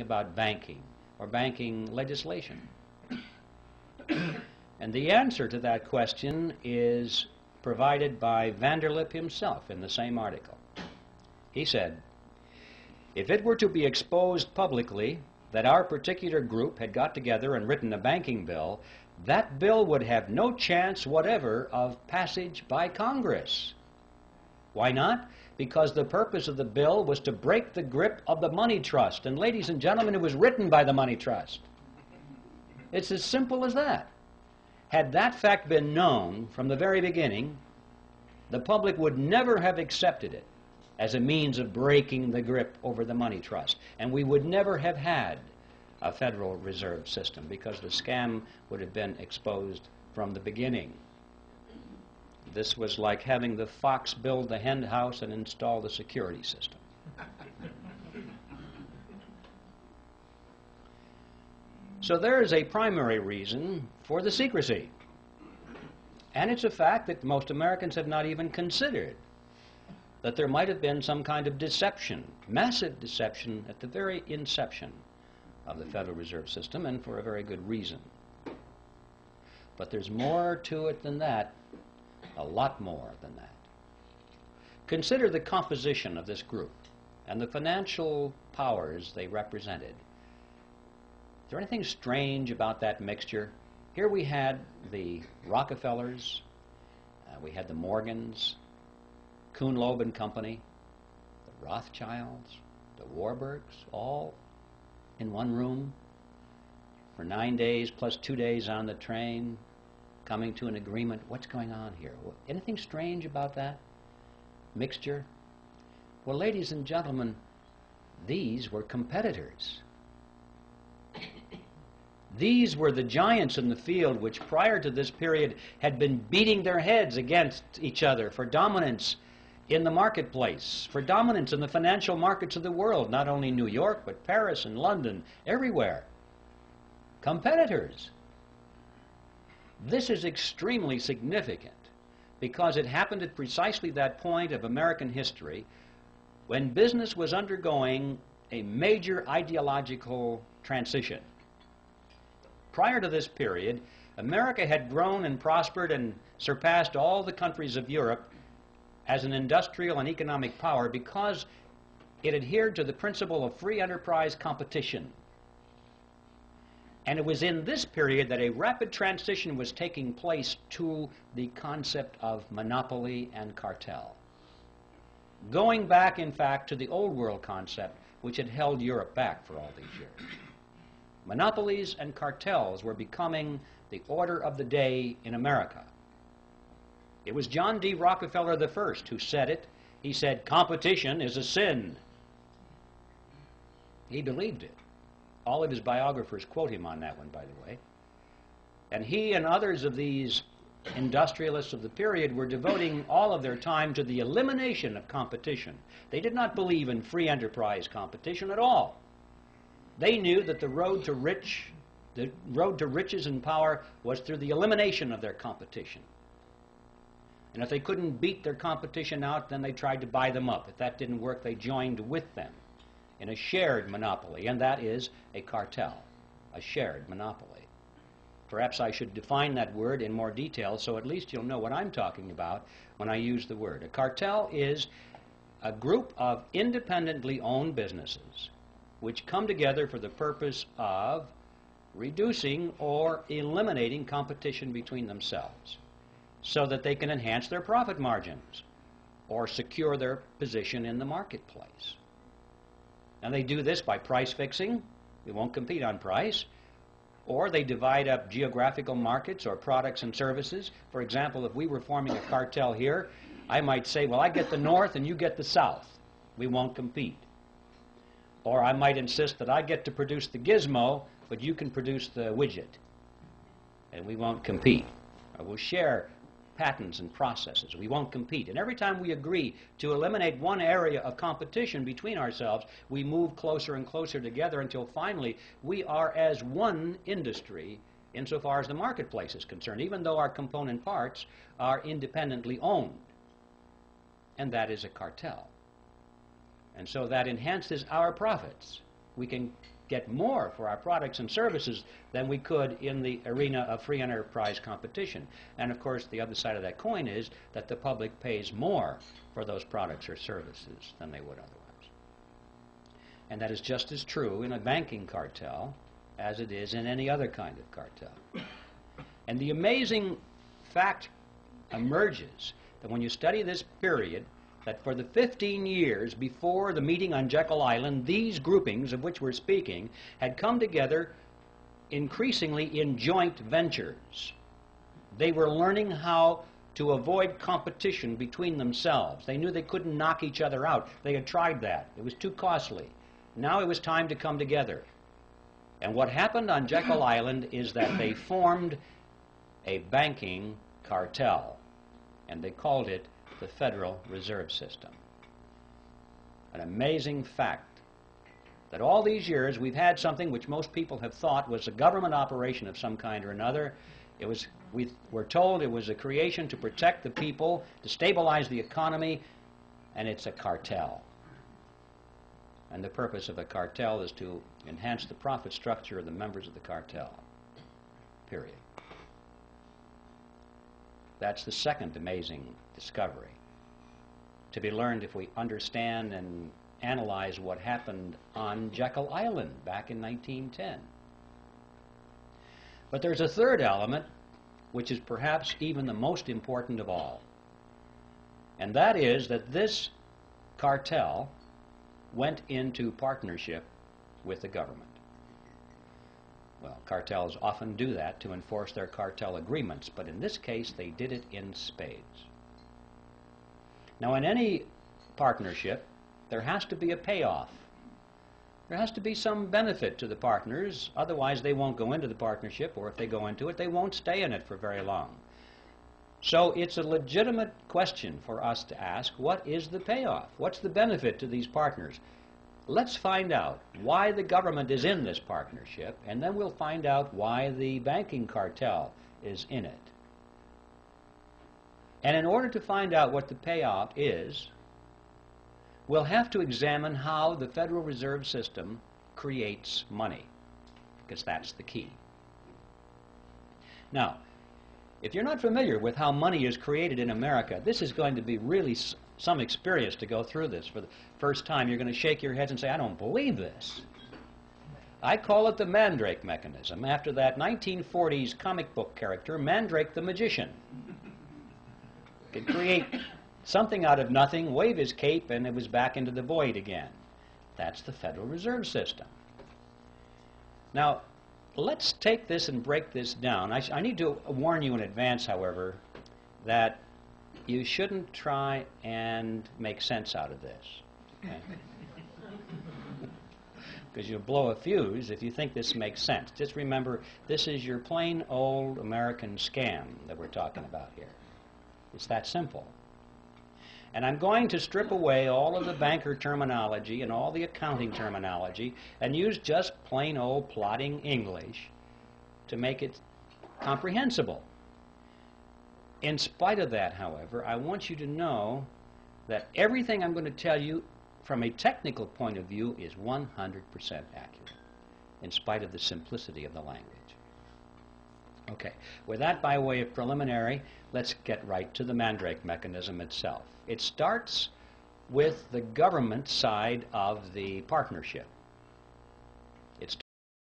about banking or banking legislation? And the answer to that question is provided by Vanderlip himself in the same article. He said, "If it were to be exposed publicly that our particular group had got together and written a banking bill, that bill would have no chance whatever of passage by Congress." Why not? Because the purpose of the bill was to break the grip of the money trust. And ladies and gentlemen, it was written by the money trust. It's as simple as that. Had that fact been known from the very beginning, the public would never have accepted it as a means of breaking the grip over the money trust. And we would never have had a Federal Reserve System because the scam would have been exposed from the beginning. This was like having the fox build the hen house and install the security system. So there is a primary reason for the secrecy. And it's a fact that most Americans have not even considered, that there might have been some kind of deception, massive deception at the very inception of the Federal Reserve System, and for a very good reason. But there's more to it than that, a lot more than that. Consider the composition of this group and the financial powers they represented. Is there anything strange about that mixture? Here we had the Rockefellers, we had the Morgans, Kuhn, Loeb and Company, the Rothschilds, the Warburgs, all in one room for 9 days plus 2 days on the train, coming to an agreement. What's going on here? Anything strange about that mixture? Well, ladies and gentlemen, these were competitors. These were the giants in the field which prior to this period had been beating their heads against each other for dominance in the marketplace, for dominance in the financial markets of the world, not only New York, but Paris and London, everywhere. Competitors. This is extremely significant because it happened at precisely that point of American history when business was undergoing a major ideological transition. Prior to this period, America had grown and prospered and surpassed all the countries of Europe as an industrial and economic power because it adhered to the principle of free enterprise competition. And it was in this period that a rapid transition was taking place to the concept of monopoly and cartel. Going back, in fact, to the old world concept which had held Europe back for all these years. Monopolies and cartels were becoming the order of the day in America. It was John D. Rockefeller I who said it. He said, "Competition is a sin." He believed it. All of his biographers quote him on that one, by the way. And he and others of these industrialists of the period were devoting all of their time to the elimination of competition. They did not believe in free enterprise competition at all. They knew that the road to riches and power was through the elimination of their competition. And if they couldn't beat their competition out, then they tried to buy them up. If that didn't work, they joined with them in a shared monopoly, and that is a cartel, a shared monopoly. Perhaps I should define that word in more detail so at least you'll know what I'm talking about when I use the word. A cartel is a group of independently owned businesses which come together for the purpose of reducing or eliminating competition between themselves so that they can enhance their profit margins or secure their position in the marketplace. And they do this by price fixing. We won't compete on price. Or they divide up geographical markets or products and services. For example, if we were forming a cartel here, I might say, well, I get the north and you get the south. We won't compete. Or I might insist that I get to produce the gizmo, but you can produce the widget. And we won't compete. Or we'll share patents and processes. We won't compete. And every time we agree to eliminate one area of competition between ourselves, we move closer and closer together until finally we are as one industry insofar as the marketplace is concerned, even though our component parts are independently owned. And that is a cartel. And so that enhances our profits. We can get more for our products and services than we could in the arena of free enterprise competition. And of course, the other side of that coin is that the public pays more for those products or services than they would otherwise. And that is just as true in a banking cartel as it is in any other kind of cartel. And the amazing fact emerges that when you study this period, that for the 15 years before the meeting on Jekyll Island, these groupings of which we're speaking had come together increasingly in joint ventures. They were learning how to avoid competition between themselves. They knew they couldn't knock each other out. They had tried that. It was too costly. Now it was time to come together. And what happened on Jekyll Island is that they formed a banking cartel, and they called it the Federal Reserve System. An amazing fact that all these years we've had something which most people have thought was a government operation of some kind or another. We were told it was a creation to protect the people, to stabilize the economy, and it's a cartel. And the purpose of a cartel is to enhance the profit structure of the members of the cartel. Period. That's the second amazing discovery, to be learned if we understand and analyze what happened on Jekyll Island back in 1910. But there's a third element, which is perhaps even the most important of all, and that is that this cartel went into partnership with the government. Well, cartels often do that to enforce their cartel agreements, but in this case they did it in spades. Now, in any partnership, there has to be a payoff. There has to be some benefit to the partners, otherwise they won't go into the partnership, or if they go into it, they won't stay in it for very long. So it's a legitimate question for us to ask, what is the payoff? What's the benefit to these partners? Let's find out why the government is in this partnership, and then we'll find out why the banking cartel is in it. And in order to find out what the payoff is, we'll have to examine how the Federal Reserve System creates money, because that's the key. Now, if you're not familiar with how money is created in America, this is going to be really some experience to go through this. For the first time, you're going to shake your heads and say, I don't believe this. I call it the Mandrake mechanism, after that 1940s comic book character, Mandrake the Magician. Could create something out of nothing, wave his cape, and it was back into the void again. That's the Federal Reserve System. Now, let's take this and break this down. I need to warn you in advance, however, that you shouldn't try and make sense out of this. Okay? Because you'll blow a fuse if you think this makes sense. Just remember, this is your plain old American scam that we're talking about here. It's that simple. And I'm going to strip away all of the banker terminology and all the accounting terminology and use just plain old plodding English to make it comprehensible. In spite of that, however, I want you to know that everything I'm going to tell you from a technical point of view is 100% accurate, in spite of the simplicity of the language. Okay, with that by way of preliminary, let's get right to the Mandrake mechanism itself. It starts with the government side of the partnership.